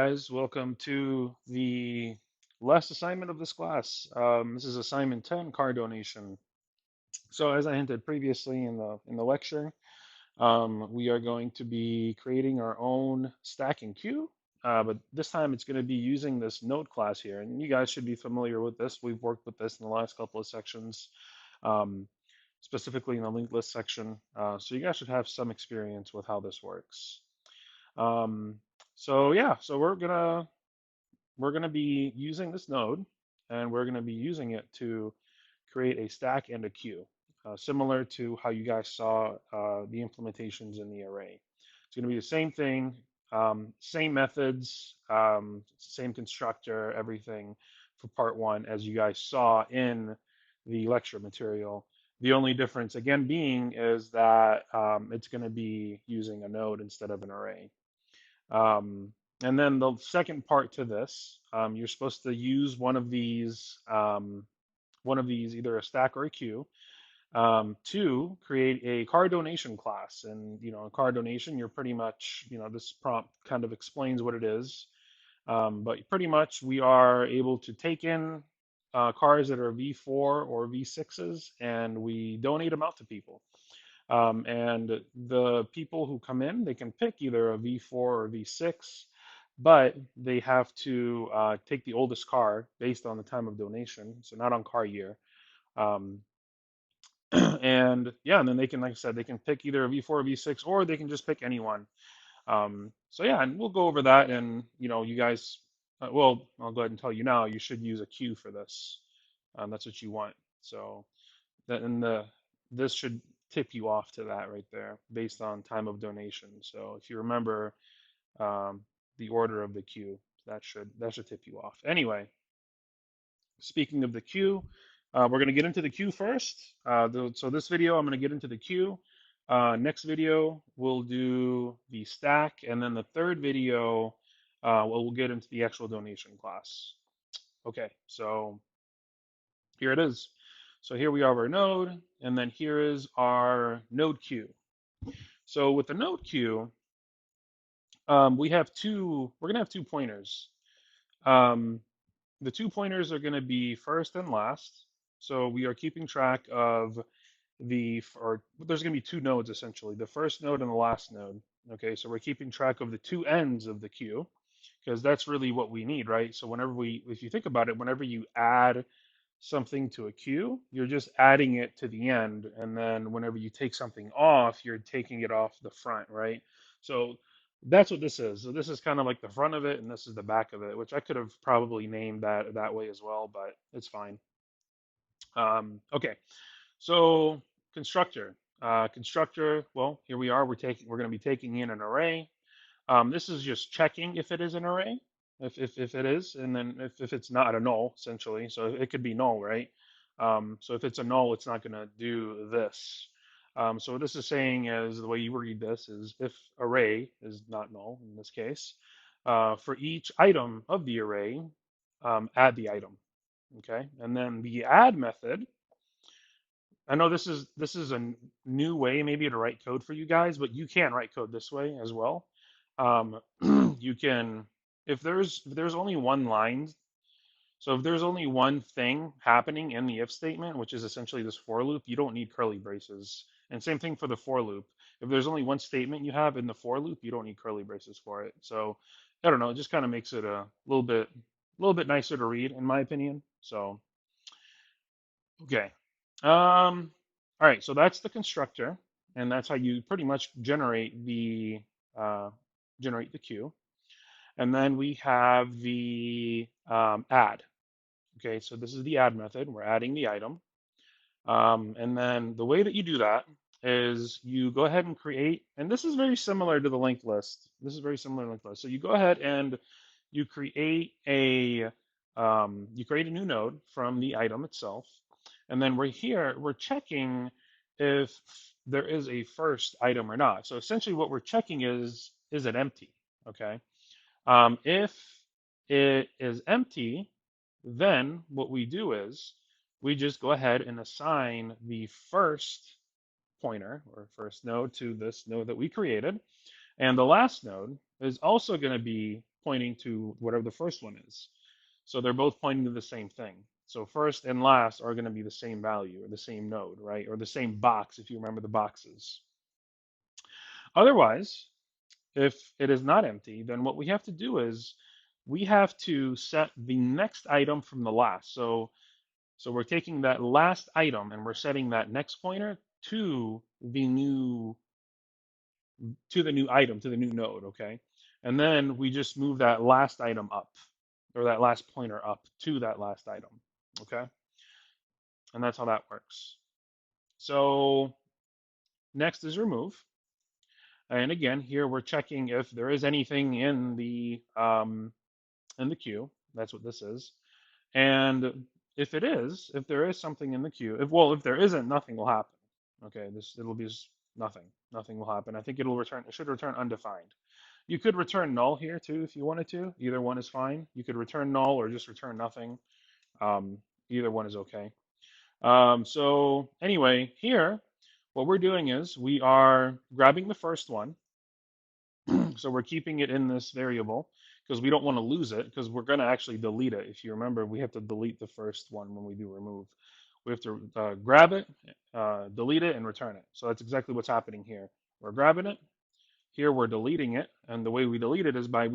Guys, welcome to the last assignment of this class. This is assignment 10, car donation. So as I hinted previously in the lecture, we are going to be creating our own stack and queue, but this time it's going to be using this node class here. And you guys should be familiar with this. We've worked with this in the last couple of sections, um, specifically in the linked list section. So you guys should have some experience with how this works. Um, so yeah, so we're gonna be using this node, and we're gonna be using it to create a stack and a queue, similar to how you guys saw the implementations in the array. It's gonna be the same thing, same methods, same constructor, everything for part one as you guys saw in the lecture material. The only difference, again, being is that it's going to be using a node instead of an array. And then the second part to this, you're supposed to use one of these, either a stack or a queue, to create a car donation class. And a car donation, you're pretty much, this prompt kind of explains what it is. But pretty much, we are able to take in cars that are V4 or V6s, and we donate them out to people. And the people who come in, they can pick either a V4 or V6, but they have to take the oldest car based on the time of donation, so not on car year. Um, and yeah, and then they can, like I said, they can pick either a V4 or V6, or they can just pick any one. So yeah, and we'll go over that, and you guys, well, I'll go ahead and tell you now, you should use a queue for this. That's what you want. So that and this should tip you off to that right there based on time of donation. So if you remember um, the order of the queue, that should tip you off. Anyway, speaking of the queue, we're going to get into the queue first. So this video, I'm going to get into the queue. Next video, we'll do the stack, and then the third video, we'll get into the actual donation class. Okay, so here it is. So here we have our node, and then here is our node queue. So with the node queue, we're gonna have two pointers. Um, the two pointers are gonna be first and last. So we are keeping track of or there's gonna be two nodes essentially, the first node and the last node. Okay, so we're keeping track of the two ends of the queue because that's really what we need, right? So if you think about it, whenever you add something to a queue, you're just adding it to the end. And then whenever you take something off, you're taking it off the front, right? So that's what this is. So this is kind of like the front of it, and this is the back of it, which I could have probably named that way as well, but it's fine. Okay, so constructor. Constructor, well, here we are. We're going to be taking in an array. This is just checking if it is an array, if it is, and then if it's not a null, essentially. So it could be null, right? So if it's a null, it's not going to do this. So what this is saying is the way you read this is if array is not null in this case, for each item of the array, add the item. Okay, and then the add method. I know this is a new way maybe to write code for you guys, but you can write code this way as well. Um, you can if there's only one line, so if there's only one thing happening in the if statement, which is essentially this for loop, you don't need curly braces. And same thing for the for loop. If there's only one statement you have in the for loop, you don't need curly braces for it. So I don't know, it just kind of makes it a little bit nicer to read, in my opinion. So okay. Um, all right, so that's the constructor, and that's how you pretty much uh, generate the queue. And then we have the add. Okay, so this is the add method. We're adding the item. And then the way that you do that is you go ahead and create, and this is very similar to the linked list. This is very similar to linked list. So you go ahead and you create a new node from the item itself, and then we're checking if there is a first item or not. So essentially, what we're checking is it empty? Okay. If it is empty, then what we do is we just go ahead and assign the first pointer or first node to this node that we created. And the last node is also going to be pointing to whatever the first one is. So they're both pointing to the same thing. So first and last are going to be the same value or the same node, right? Or the same box if you remember the boxes. Otherwise, if it is not empty, then what we have to do is we have to set the next item from the last. So we're taking that last item and we're setting that next pointer to the new item, to the new node, okay? And then we just move that last item up, or that last pointer up to that last item, okay? And that's how that works. So next is remove. And again, here we're checking if there is anything in the queue. That's what this is. And if there is something in the queue, if there isn't, nothing will happen. Okay, it'll be nothing. Nothing will happen. I think it should return undefined. You could return null here too if you wanted to. Either one is fine. You could return null or just return nothing. Um, Either one is okay. So anyway, here, what we're doing is we are grabbing the first one. So we're keeping it in this variable because we don't want to lose it because we're going to actually delete it. If you remember, we have to delete the first one when we do remove. We have to grab it, delete it, and return it. So that's exactly what's happening here. We're grabbing it. Here we're deleting it, and the way we delete it is by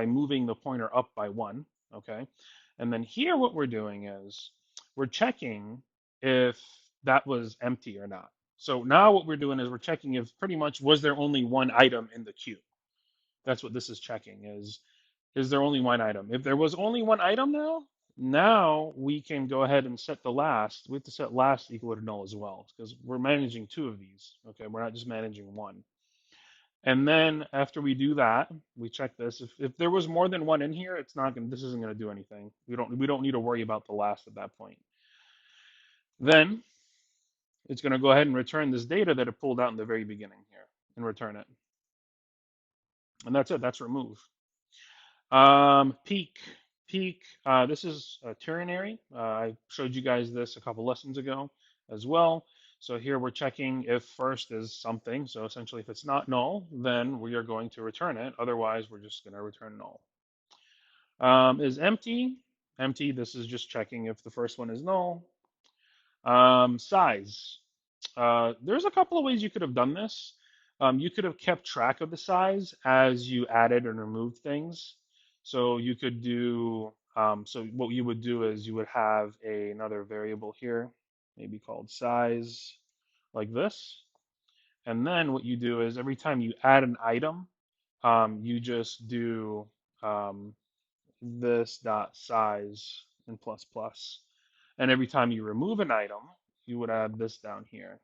moving the pointer up by one. Okay, and then here what we're doing is we're checking if that was empty or not. So now what we're doing is we're checking if pretty much was there only one item in the queue. That's what this is checking is there only one item. If there was only one item now we can go ahead and set the last. We have to set last equal to null as well because we're managing two of these. Okay, we're not just managing one. And then after we do that, we check this. If there was more than one in here, it's not going. This isn't going to do anything. We don't need to worry about the last at that point. Then it's going to go ahead and return this data that it pulled out in the very beginning here and return it. And that's it. That's remove. Peek. Peek. This is ternary. I showed you guys this a couple lessons ago as well. So here we're checking if first is something. So essentially, if it's not null, then we are going to return it. Otherwise, we're just going to return null. Is empty. Empty. This is just checking if the first one is null. Size. There's a couple of ways you could have done this. You could have kept track of the size as you added and removed things. So you could do, so what you would do is you would have another variable here, maybe called size, like this. And then what you do is every time you add an item, you just do this dot size in plus plus. And every time you remove an item, you would add this down here.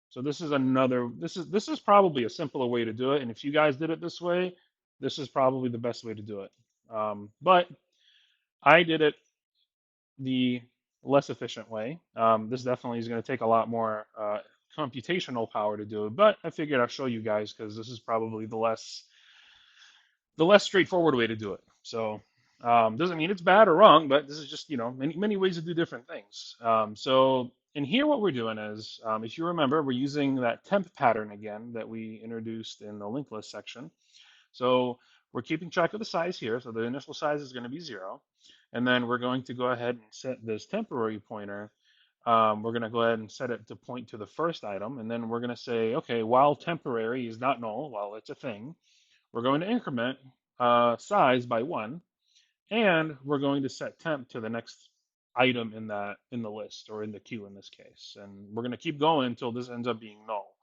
So this is probably a simpler way to do it. And if you guys did it this way, this is probably the best way to do it. But I did it the less efficient way. This definitely is going to take a lot more computational power to do it, but I figured I'll show you guys because this is probably the less straightforward way to do it. So doesn't mean it's bad or wrong, but this is just many ways to do different things. So in here, what we're doing is, if you remember, we're using that temp pattern again that we introduced in the linked list section. So we're keeping track of the size here. So the initial size is going to be 0. And then we're going to go ahead and set this temporary pointer. We're going to go ahead and set it to point to the first item. And then we're going to say, okay, while temporary is not null, while it's a thing, we're going to increment size by 1. And we're going to set temp to the next item in the list or in the queue in this case. And we're going to keep going until this ends up being null.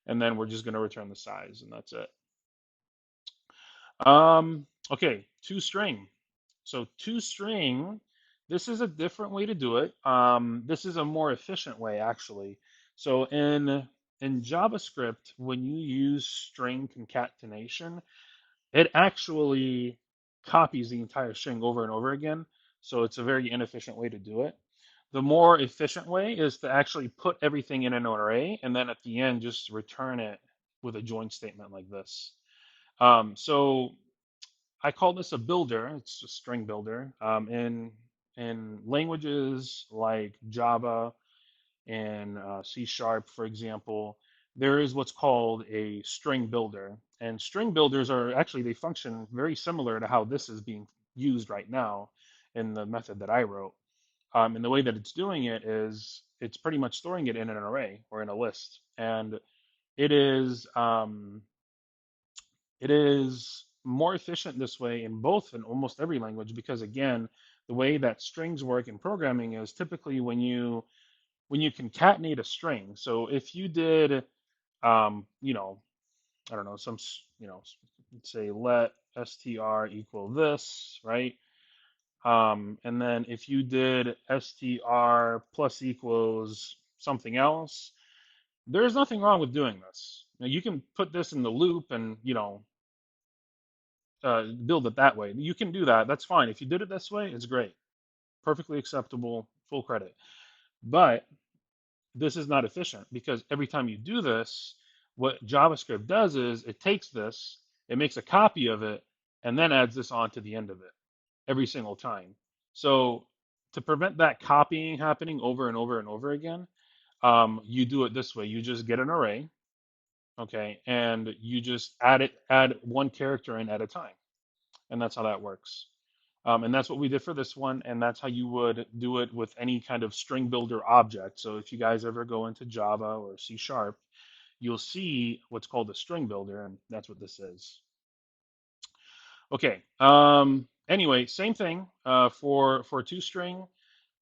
And then we're just going to return the size, and that's it. Okay, toString. So toString, this is a different way to do it. This is a more efficient way, actually. So in JavaScript, when you use string concatenation, it actually copies the entire string over and over again. So it's a very inefficient way to do it. The more efficient way is to actually put everything in an array and then at the end just return it with a join statement like this. So I call this a builder. It's a string builder. In languages like Java and C Sharp, for example, there is what's called a string builder. And string builders are actually, they function very similar to how this is being used right now in the method that I wrote. And the way that it's doing it is it's pretty much storing it in an array or in a list. And it is um, it is more efficient this way in both in almost every language because again, the way that strings work in programming is typically when you concatenate a string. So if you did you know, I don't know, you know, let's say let str equal this, right? And then if you did str plus equals something else, there's nothing wrong with doing this. Now you can put this in the loop and, you know, build it that way. You can do that. That's fine. If you did it this way, it's great. Perfectly acceptable, full credit. But this is not efficient because every time you do this, what JavaScript does is it takes this, it makes a copy of it, and then adds this on to the end of it every single time. So to prevent that copying happening over and over and over again, you do it this way. You just get an array, okay, and you just add one character in at a time, and that's how that works. And that's what we did for this one, and that's how you would do it with any kind of string builder object. So if you guys ever go into Java or C Sharp, you'll see what's called a string builder, and that's what this is. Okay. Anyway, same thing for toString.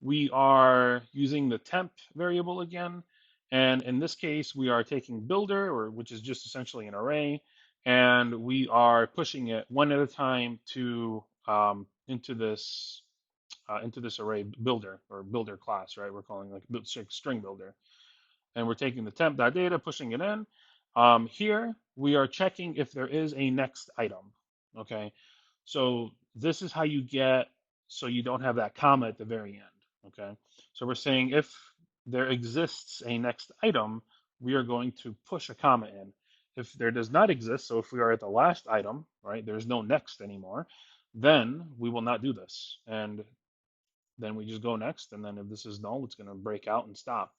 We are using the temp variable again, and in this case, we are taking builder, or which is just essentially an array, and we are pushing it one at a time to into this array builder or builder class, right? We're calling like string builder, and we're taking the temp.data, pushing it in. Here we are checking if there is a next item. Okay, so this is how you get so you don't have that comma at the very end. Okay, so we're saying if there exists a next item, we are going to push a comma in. If there does not exist, so if we are at the last item, right, there's no next anymore, then we will not do this. And then we just go next. And then if this is null, it's going to break out and stop.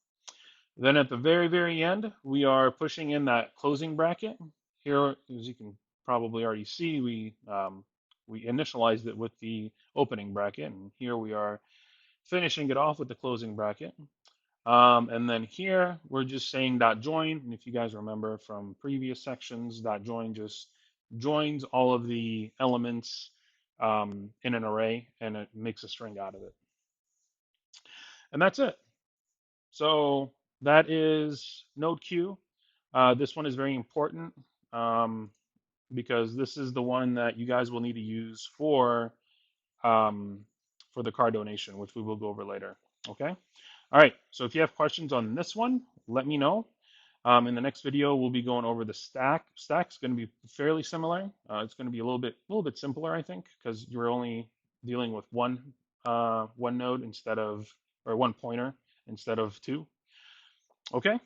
Then at the very, very end, we are pushing in that closing bracket. Here, as you can probably already see, we initialized it with the opening bracket, and here we are finishing it off with the closing bracket. And then here, we're just saying dot join, and if you guys remember from previous sections, dot join just joins all of the elements in an array, and it makes a string out of it. And that's it. So that is NodeQ. This one is very important um, because this is the one that you guys will need to use um, for the car donation, which we will go over later. Okay. All right. So if you have questions on this one, let me know. In the next video, we'll be going over the stack. Stack's going to be fairly similar. It's going to be a little bit simpler, I think, because you're only dealing with one node instead of, or one pointer instead of two. Okay.